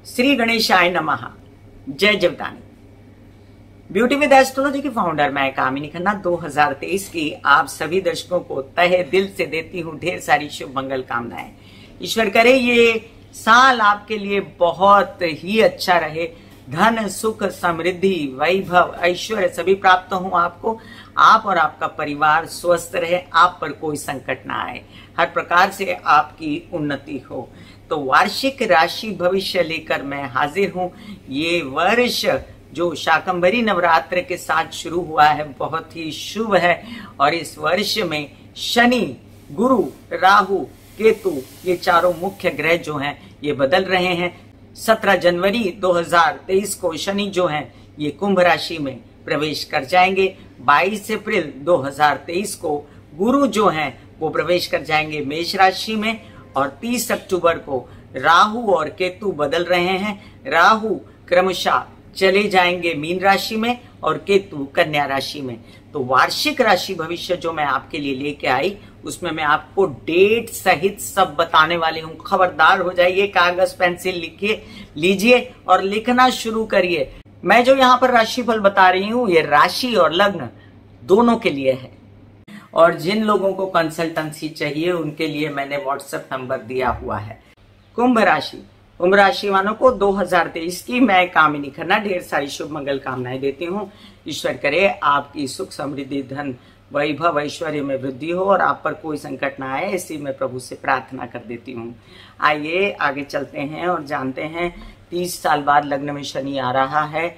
श्री गणेशाय नमः। जय जीवदानी। ब्यूटी विद एस्ट्रोलॉजी की फाउंडर मैं कामिनी खन्ना 2023 की आप सभी दर्शकों को तहे दिल से देती हूँ ढेर सारी शुभ मंगल कामनाएं। ईश्वर करे ये साल आपके लिए बहुत ही अच्छा रहे। धन सुख समृद्धि वैभव ऐश्वर्य सभी प्राप्त हो आपको। आप और आपका परिवार स्वस्थ रहे, आप पर कोई संकट ना आए, हर प्रकार से आपकी उन्नति हो। तो वार्षिक राशि भविष्य लेकर मैं हाजिर हूँ। ये वर्ष जो शाकंभरी नवरात्र के साथ शुरू हुआ है बहुत ही शुभ है और इस वर्ष में शनि, गुरु, राहु, केतु ये चारों मुख्य ग्रह जो हैं ये बदल रहे हैं। 17 जनवरी 2023 को शनि जो हैं ये कुंभ राशि में प्रवेश कर जाएंगे। 22 अप्रैल 2023 को गुरु जो हैं वो प्रवेश कर जाएंगे मेष राशि में और 30 अक्टूबर को राहु और केतु बदल रहे हैं। राहु क्रमशः चले जाएंगे मीन राशि में और केतु कन्या राशि में। तो वार्षिक राशि भविष्य जो मैं आपके लिए लेके आई उसमें मैं आपको डेट सहित सब बताने वाली हूँ। खबरदार हो जाइए, कागज पेंसिल लिखिए लीजिए और लिखना शुरू करिए। मैं जो यहाँ पर राशिफल बता रही हूँ ये राशि और लग्न दोनों के लिए है और जिन लोगों को कंसल्टेंसी चाहिए उनके लिए मैंने व्हाट्सएप नंबर दिया हुआ है। कुंभ राशि वालों को 2023 की मैं कामिनी खन्ना ढेर सारी शुभ मंगल कामनाएं देती हूँ। ईश्वर करे आपकी सुख समृद्धि धन वैभव ऐश्वर्य में वृद्धि हो और आप पर कोई संकट ना आए, इसी में प्रभु से प्रार्थना कर देती हूँ। आइए आगे चलते हैं और जानते हैं 30 साल बाद लग्न में शनि आ रहा है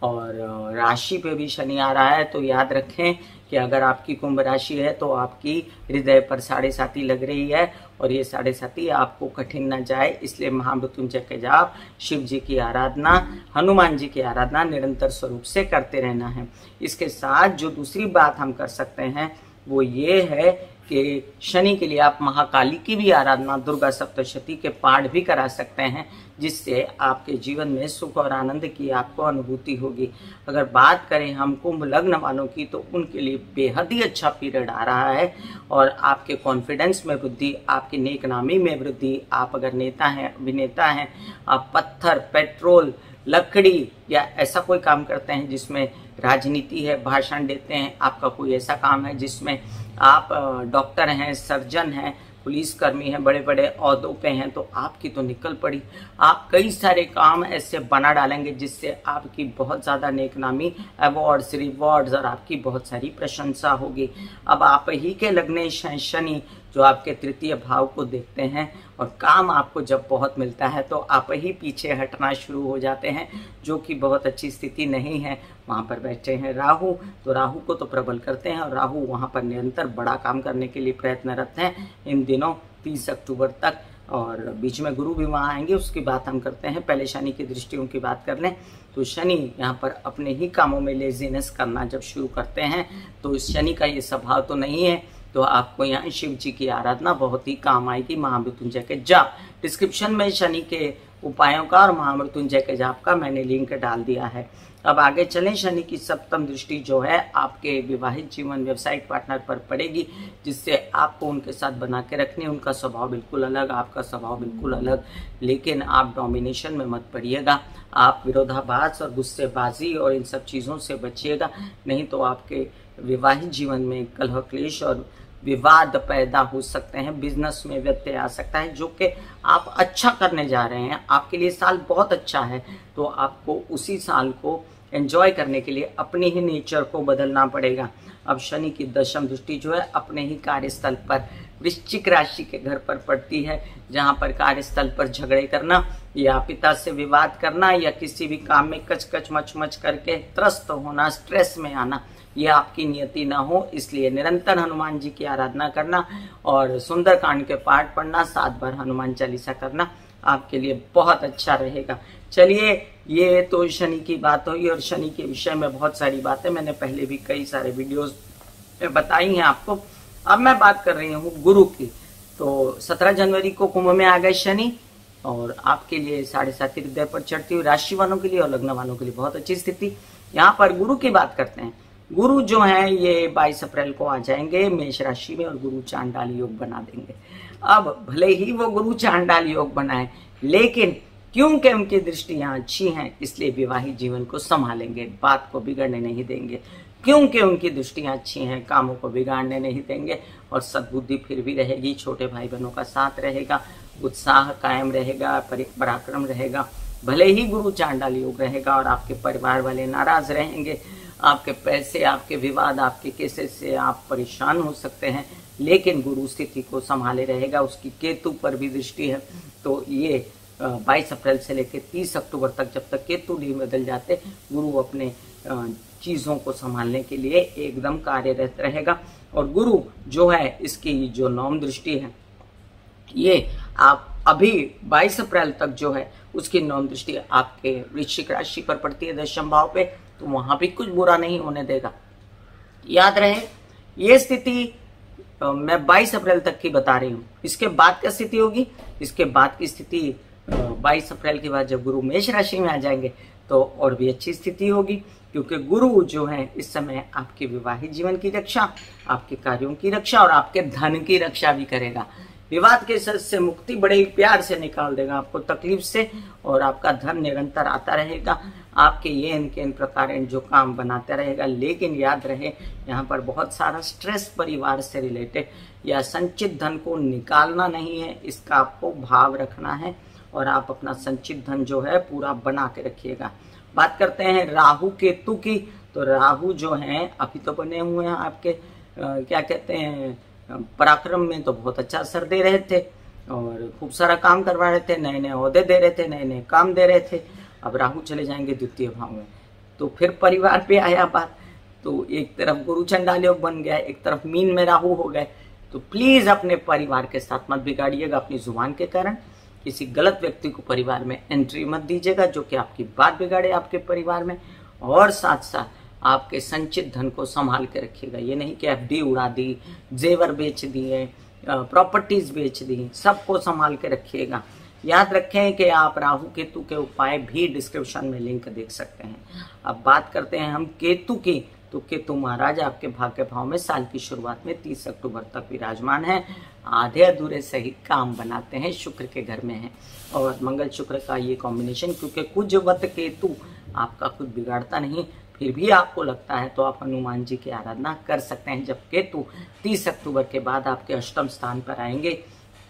और राशि पे भी शनि आ रहा है। तो याद रखें कि अगर आपकी कुंभ राशि है तो आपकी हृदय पर 7.5 लग रही है और ये 7.5 आपको कठिन न जाए, इसलिए महामृत्युंजय के जाप, शिव जी की आराधना, हनुमान जी की आराधना निरंतर स्वरूप से करते रहना है। इसके साथ जो दूसरी बात हम कर सकते हैं वो ये है कि शनि के लिए आप महाकाली की भी आराधना, दुर्गा सप्तशती के पाठ भी करा सकते हैं, जिससे आपके जीवन में सुख और आनंद की आपको अनुभूति होगी। अगर बात करें हम कुंभ लग्न वालों की तो उनके लिए बेहद ही अच्छा पीरियड आ रहा है और आपके कॉन्फिडेंस में वृद्धि, आपकी नेक नामी में वृद्धि। आप अगर नेता हैं, अभिनेता हैं, आप पत्थर, पेट्रोल, लकड़ी या ऐसा कोई काम करते हैं जिसमें राजनीति है, भाषण देते हैं, आपका कोई ऐसा काम है जिसमें आप डॉक्टर हैं, सर्जन हैं, पुलिसकर्मी हैं, बड़े बड़े ओहदों पे हैं, तो आपकी तो निकल पड़ी। आप कई सारे काम ऐसे बना डालेंगे जिससे आपकी बहुत ज़्यादा नेकनामी, अवार्ड्स, रिवॉर्ड्स और आपकी बहुत सारी प्रशंसा होगी। अब आप ही के लग्नेश हैं शनि जो आपके तृतीय भाव को देखते हैं और काम आपको जब बहुत मिलता है तो आप ही पीछे हटना शुरू हो जाते हैं, जो कि बहुत अच्छी स्थिति नहीं है। वहाँ पर बैठे हैं राहु, तो राहु को तो प्रबल करते हैं और राहु वहाँ पर निरंतर बड़ा काम करने के लिए प्रयत्नरत हैं इन दिनों 30 अक्टूबर तक। और बीच में गुरु भी वहाँ आएंगे, उसकी बात हम करते हैं। पहले शनि की दृष्टियों की बात कर लें तो शनि यहाँ पर अपने ही कामों में लेजीनेस करना जब शुरू करते हैं तो इस शनि का ये स्वभाव तो नहीं है, तो आपको यहाँ शिव जी की आराधना बहुत ही काम आएगी। महामृत्युंजय के जाप, डिस्क्रिप्शन में शनि के उपायों का और महामृत्युंजय के जाप का मैंने लिंक डाल दिया है। अब आगे चलें। शनि की सप्तम दृष्टि जो है आपके विवाहित जीवन, व्यवसायिक पार्टनर पर पड़ेगी, जिससे आपको उनके साथ बना के रखनी। उनका स्वभाव बिल्कुल अलग, आपका स्वभाव बिल्कुल अलग, लेकिन आप डोमिनेशन में मत पड़िएगा। आप विरोधाभास और गुस्सेबाजी और इन सब चीज़ों से बचिएगा, नहीं तो आपके विवाहित जीवन में कलह क्लेश और विवाद पैदा हो सकते हैं। बिजनेस में व्यत्यय आ सकता है, जो कि आप अच्छा करने जा रहे हैं, आपके लिए साल बहुत अच्छा है, तो आपको उसी साल को एंजॉय करने के लिए अपने ही नेचर को बदलना पड़ेगा। अब शनि की दशम दृष्टि जो है अपने ही कार्यस्थल पर वृश्चिक राशि के घर पर पड़ती है, जहां पर कार्यस्थल पर झगड़े करना या पिता से विवाद करना या किसी भी काम में कच कच मच मच करके त्रस्त होना, स्ट्रेस में आना, ये आपकी नियति ना हो। इसलिए निरंतर हनुमान जी की आराधना करना और सुंदरकांड के पाठ पढ़ना, 7 बार हनुमान चालीसा करना आपके लिए बहुत अच्छा रहेगा। चलिए, ये तो शनि की बात हुई और शनि के विषय में बहुत सारी बातें मैंने पहले भी कई सारे वीडियोस में बताई हैं आपको। अब मैं बात कर रही हूँ गुरु की। तो 17 जनवरी को कुंभ में आ गए शनि और आपके लिए 7.5 हृदय पर चढ़ती हुई राशि वालों के लिए और लग्न वालों के लिए बहुत अच्छी स्थिति। यहाँ पर गुरु की बात करते हैं। गुरु जो है ये 22 अप्रैल को आ जाएंगे मेष राशि में और गुरु चांडाल योग बना देंगे। अब भले ही वो गुरु चांडाल योग बनाए, लेकिन क्योंकि उनकी दृष्टियां अच्छी हैं, इसलिए विवाहित जीवन को संभालेंगे, बात को बिगड़ने नहीं देंगे। क्योंकि उनकी दृष्टियां अच्छी हैं, कामों को बिगाड़ने नहीं देंगे और सद्बुद्धि फिर भी रहेगी, छोटे भाई बहनों का साथ रहेगा, उत्साह कायम रहेगा, पराक्रम रहेगा। भले ही गुरु चांडाल योग रहेगा और आपके परिवार वाले नाराज रहेंगे, आपके पैसे, आपके विवाद, आपके केसेस से आप परेशान हो सकते हैं, लेकिन गुरु स्थिति को संभाले रहेगा। उसकी केतु पर भी दृष्टि है, तो ये 22 अप्रैल से लेकर 30 अक्टूबर तक, जब तक केतु नहीं बदल जाते, गुरु अपने चीजों को संभालने के लिए एकदम कार्यरत रहेगा। और गुरु जो है, इसकी जो नवम दृष्टि है, ये आप अभी 22 अप्रैल तक जो है उसकी नवम दृष्टि आपके वृश्चिक राशि पर पड़ती है, दशम भाव पे, तो वहां भी कुछ बुरा नहीं होने देगा। याद रहे, ये स्थिति मैं 22 अप्रैल तक की बता रही हूँ। इसके बाद क्या स्थिति होगी? इसके बाद की स्थिति 22 अप्रैल के बाद जब गुरु मेष राशि में आ जाएंगे तो और भी अच्छी स्थिति होगी, क्योंकि गुरु जो है इस समय आपके विवाहित जीवन की रक्षा, आपके कार्यों की रक्षा और आपके धन की रक्षा भी करेगा। विवाद के से मुक्ति बड़े ही प्यार से निकाल देगा आपको तकलीफ से, और आपका धन निरंतर आता रहेगा। आपके ये इनके इन प्रकार जो काम बनाते रहेगा। लेकिन याद रहे, यहाँ पर बहुत सारा स्ट्रेस परिवार से रिलेटेड या संचित धन को निकालना नहीं है, इसका आपको भाव रखना है और आप अपना संचित धन जो है पूरा बना के रखिएगा। बात करते हैं राहु केतु की, तो राहु जो है अभी तो बने हुए हैं आपके क्या कहते हैं, पराक्रम में तो बहुत अच्छा असर दे रहे थे और खूब सारा काम करवा रहे थे, नए नए ओहदे दे रहे थे, नए नए काम दे रहे थे। अब राहु चले जाएंगे द्वितीय भाव में, तो फिर परिवार पे आया बात। तो एक तरफ गुरु चंडाल योग बन गया, एक तरफ मीन में राहु हो गए। तो प्लीज अपने परिवार के साथ मत बिगाड़िएगा अपनी जुबान के कारण। किसी गलत व्यक्ति को परिवार में एंट्री मत दीजिएगा जो कि आपकी बात बिगाड़े आपके परिवार में। और साथ साथ आपके संचित धन को संभाल के रखिएगा। ये नहीं कि एफडी उड़ा दी, जेवर बेच दिए, प्रॉपर्टीज बेच दी, सबको संभाल के रखिएगा। याद रखें कि आप राहु केतु के उपाय भी डिस्क्रिप्शन में लिंक देख सकते हैं। अब बात करते हैं हम केतु की, तो केतु महाराज आपके भाग्य भाव में साल की शुरुआत में 30 अक्टूबर तक विराजमान है। आधे अधूरे सही काम बनाते हैं, शुक्र के घर में है और मंगल शुक्र का ये कॉम्बिनेशन, क्योंकि कुजवत केतु आपका कुछ बिगाड़ता नहीं, फिर भी आपको लगता है तो आप हनुमान जी की आराधना कर सकते हैं। जब केतु 30 अक्टूबर के बाद आपके अष्टम स्थान पर आएंगे,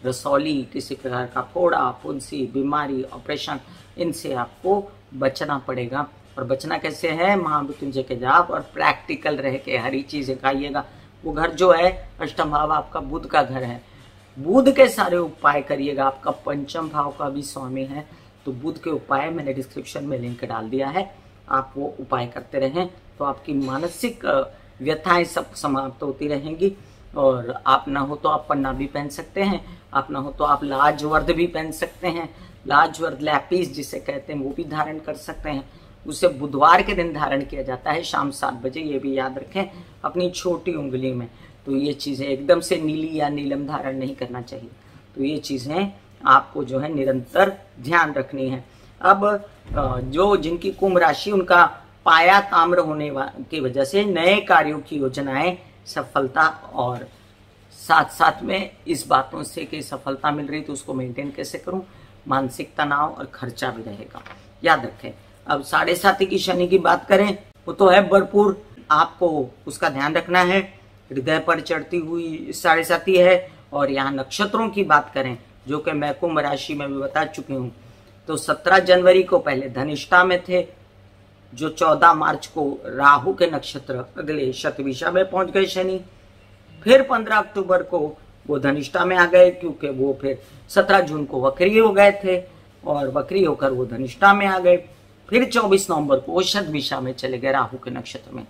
रसौली, किसी प्रकार का फोड़ा, फुंसी, बीमारी, ऑपरेशन, इनसे आपको बचना पड़ेगा। और बचना कैसे है? महामृत्युंजय के जाप और प्रैक्टिकल रह के हरी चीजें खाइएगा। वो घर जो है अष्टम भाव आपका बुध का घर है, बुध के सारे उपाय करिएगा। आपका पंचम भाव का भी स्वामी है, तो बुध के उपाय मैंने डिस्क्रिप्शन में लिंक डाल दिया है, आप वो उपाय करते रहें तो आपकी मानसिक व्यथाएं सब समाप्त होती रहेंगी। और आप ना हो तो आप पन्ना भी पहन सकते हैं, आप ना हो तो आप लाजवर्द भी पहन सकते हैं, लाजवर्द लैपिस जिसे कहते हैं वो भी धारण कर सकते हैं। उसे बुधवार के दिन धारण किया जाता है शाम 7 बजे, ये भी याद रखें, अपनी छोटी उंगली में। तो ये चीजें एकदम से नीली या नीलम धारण नहीं करना चाहिए। तो ये चीजें आपको जो है निरंतर ध्यान रखनी है। अब जो जिनकी कुंभ राशि, उनका पाया ताम्र होने की वजह से नए कार्यों की योजनाएं सफलता, और साथ साथ में इस बातों से कि सफलता मिल रही तो उसको मेंटेन कैसे करूं, मानसिक तनाव और खर्चा भी रहेगा, याद रखें। अब 7.5 की शनि की बात करें, वो तो है भरपूर, आपको उसका ध्यान रखना है। हृदय पर चढ़ती हुई 7.5 है। और यहाँ नक्षत्रों की बात करें, जो कि मैं कुंभ राशि में भी बता चुकी हूँ, तो 17 जनवरी को पहले धनिष्ठा में थे, जो 14 मार्च को राहु के नक्षत्र अगले शतभिषा में पहुंच गए शनि। फिर 15 अक्टूबर को वो धनिष्ठा में आ गए, क्योंकि वो फिर 17 जून को वक्री हो गए थे और वक्री होकर वो धनिष्ठा में आ गए। फिर 24 नवंबर को वो शतभिषा में चले गए राहु के नक्षत्र में।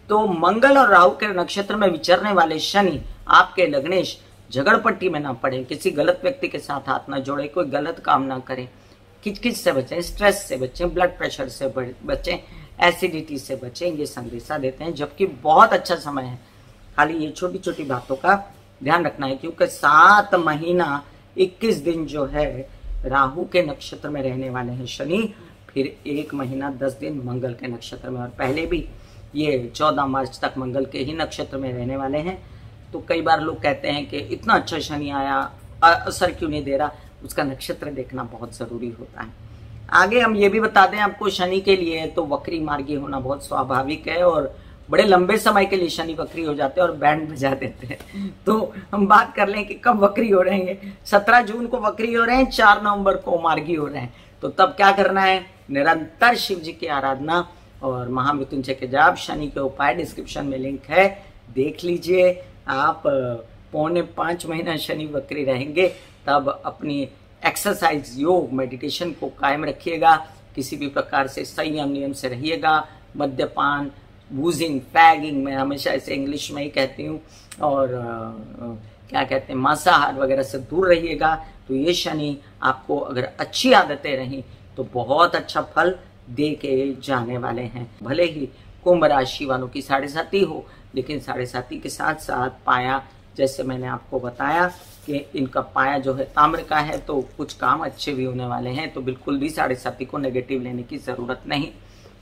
तो मंगल और राहु के नक्षत्र में विचरने वाले शनि आपके लग्नेश झगड़पट्टी में ना पड़े, किसी गलत व्यक्ति के साथ हाथ ना जोड़े, कोई गलत काम ना करें, किचकिच से बचें, स्ट्रेस से बचें, ब्लड प्रेशर से बचें, एसिडिटी से बचें, ये संदेशा देते हैं। जबकि बहुत अच्छा समय है, खाली ये छोटी छोटी बातों का ध्यान रखना है, क्योंकि 7 महीना 21 दिन जो है राहु के नक्षत्र में रहने वाले हैं शनि, फिर 1 महीना 10 दिन मंगल के नक्षत्र में, और पहले भी ये 14 मार्च तक मंगल के ही नक्षत्र में रहने वाले हैं। तो कई बार लोग कहते हैं कि इतना अच्छा शनि आया, असर क्यों नहीं दे रहा? उसका नक्षत्र देखना बहुत जरूरी होता है। आगे हम ये भी बता दें आपको, शनि के लिए तो वक्री मार्गी होना बहुत स्वाभाविक है और बड़े लंबे समय के लिए शनि वक्री हो जाते हैं और बैंड बजा देते हैं। तो हम बात कर लें कि कब वक्री हो रहे हैं। 17 जून को वक्री हो रहे हैं, 4 नवंबर को मार्गी हो रहे हैं। तो तब क्या करना है, निरंतर शिव जी की आराधना और महामृत्युंजय के जाप, शनि के उपाय डिस्क्रिप्शन में लिंक है, देख लीजिए। आप 4.25 महीना शनि वक्री रहेंगे, तब अपनी एक्सरसाइज, योग, मेडिटेशन को कायम रखिएगा। किसी भी प्रकार से संयम नियम से रहिएगा। मद्यपान, बूजिंग, फैगिंग, मैं हमेशा इसे इंग्लिश में ही कहती हूँ, और क्या कहते हैं, मांसाहार वगैरह से दूर रहिएगा। तो ये शनि आपको अगर अच्छी आदतें रहीं तो बहुत अच्छा फल दे के जाने वाले हैं। भले ही कुंभ राशि वालों की 7.5 हो, लेकिन 7.5 के साथ साथ पाया, जैसे मैंने आपको बताया कि इनका पाया जो है ताम्र का है, तो कुछ काम अच्छे भी होने वाले हैं। तो बिल्कुल भी 7.5 को नेगेटिव लेने की जरूरत नहीं।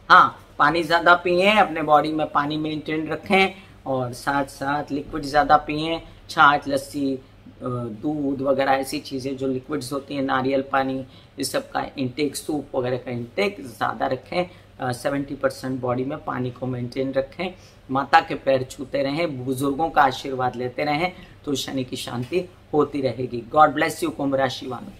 हाँ, पानी ज्यादा पिए, अपने बॉडी में पानी मेंटेन रखें और साथ साथ लिक्विड ज्यादा पिए। छाछ, लस्सी, दूध वगैरह ऐसी चीजें जो लिक्विड्स होती हैं, नारियल पानी, इस सब का इंटेक, सूप वगैरह का इंटेक ज्यादा रखें। 70% बॉडी में पानी को मेंटेन रखें। माता के पैर छूते रहें, बुजुर्गों का आशीर्वाद लेते रहें, तो शनि की शांति होती रहेगी। गॉड ब्लेस यू कुंभ राशि वालों।